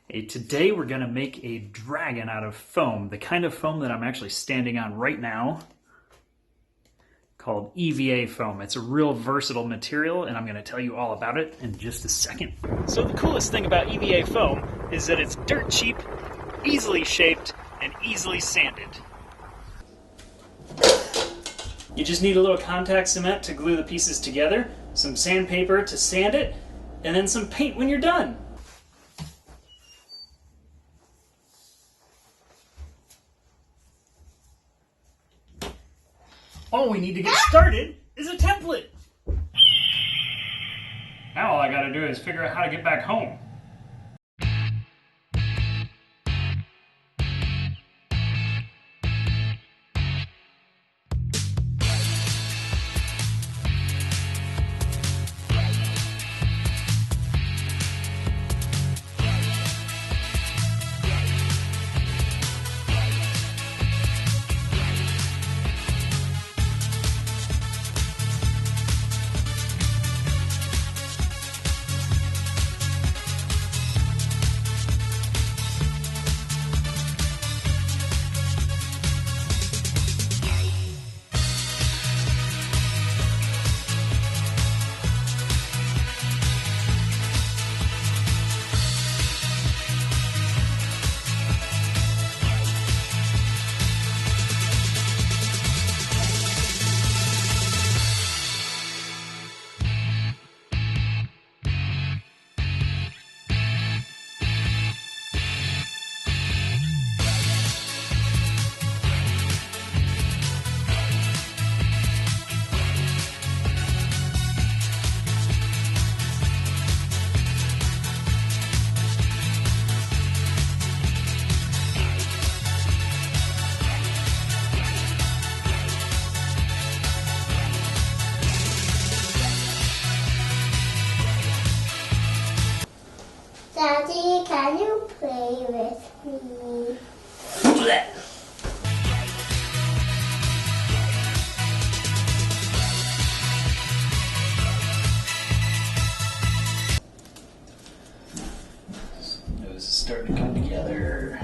Hey, today we're going to make a dragon out of foam, the kind of foam that I'm actually standing on right now, called EVA foam. It's a real versatile material, and I'm going to tell you all about it in just a second. So the coolest thing about EVA foam is that it's dirt cheap, easily shaped, and easily sanded. You just need a little contact cement to glue the pieces together, some sandpaper to sand it, and then some paint when you're done. All we need to get started is a template. Now all I gotta do is figure out how to get back home. Daddy, can you play with me? Nose is starting to come together.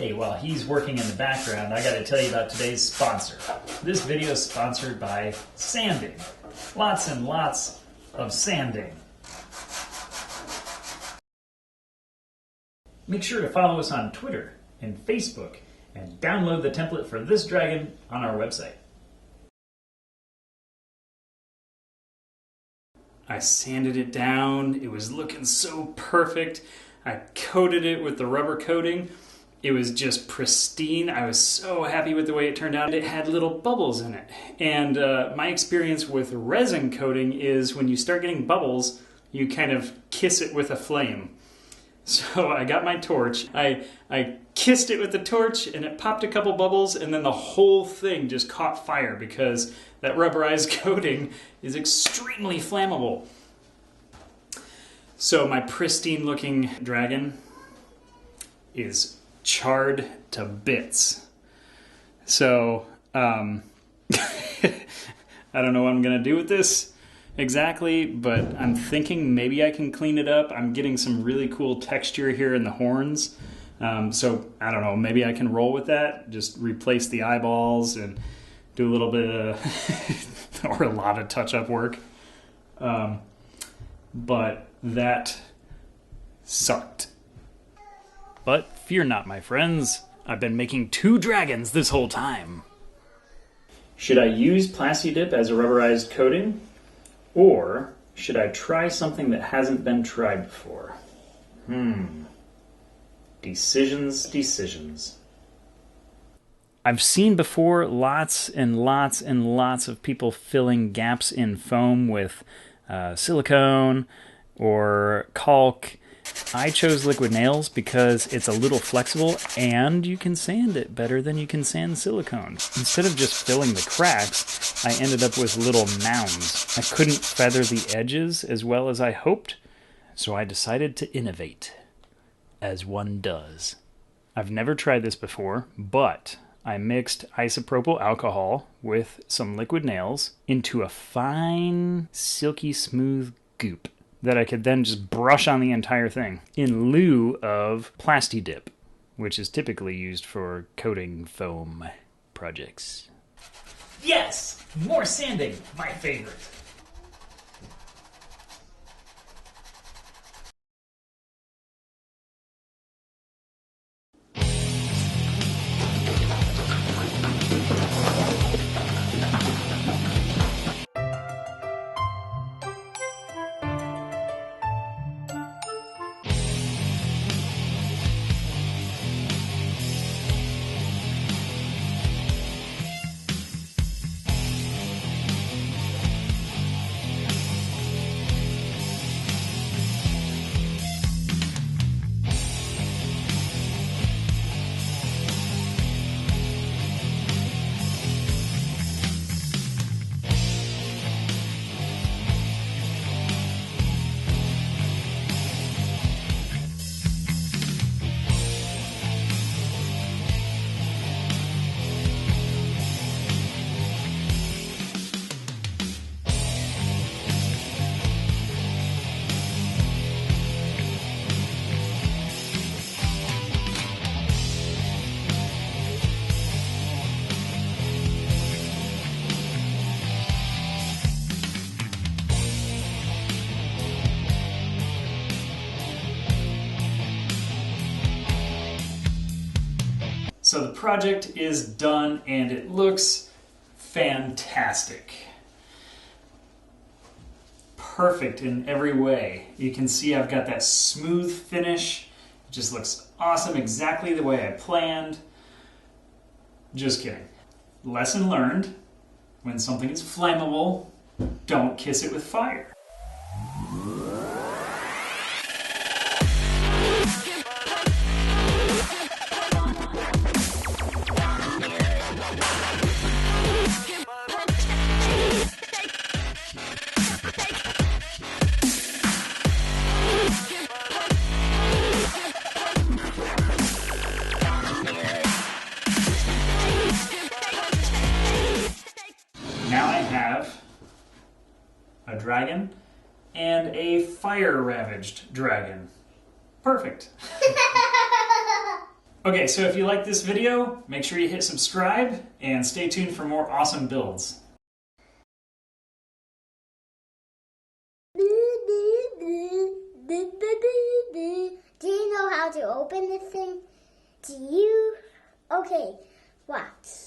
Hey, while he's working in the background, I gotta tell you about today's sponsor. This video is sponsored by sanding. Lots and lots of sanding. Make sure to follow us on Twitter and Facebook and download the template for this dragon on our website. I sanded it down. It was looking so perfect. I coated it with the rubber coating. It was just pristine. I was so happy with the way it turned out. It had little bubbles in it. And my experience with resin coating is when you start getting bubbles, you kind of kiss it with a flame. So I got my torch, I kissed it with the torch and it popped a couple bubbles, and then the whole thing just caught fire because that rubberized coating is extremely flammable. So my pristine looking dragon is charred to bits. So I don't know what I'm gonna do with this exactly, but I'm thinking maybe I can clean it up. I'm getting some really cool texture here in the horns. So I don't know, maybe I can roll with that. Just replace the eyeballs and do a little bit of, or a lot of touch-up work. But that sucked. But fear not, my friends. I've been making 2 dragons this whole time. Should I use Plasti Dip as a rubberized coating? Or should I try something that hasn't been tried before? Decisions. I've seen before lots and lots and lots of people filling gaps in foam with silicone or caulk. I chose liquid nails because it's a little flexible and you can sand it better than you can sand silicone. Instead of just filling the cracks, I ended up with little mounds. I couldn't feather the edges as well as I hoped, so I decided to innovate, as one does. I've never tried this before, but I mixed isopropyl alcohol with some liquid nails into a fine, silky smooth goop that I could then just brush on the entire thing in lieu of Plasti Dip, which is typically used for coating foam projects. Yes! More sanding! My favorite! So the project is done and it looks fantastic. Perfect in every way. You can see I've got that smooth finish. It just looks awesome, exactly the way I planned. Just kidding. Lesson learned, when something is flammable, don't kiss it with fire. Now I have a dragon and a fire-ravaged dragon. Perfect. Okay, so if you like this video, make sure you hit subscribe and stay tuned for more awesome builds. Do you know how to open this thing? Do you? Okay, watch.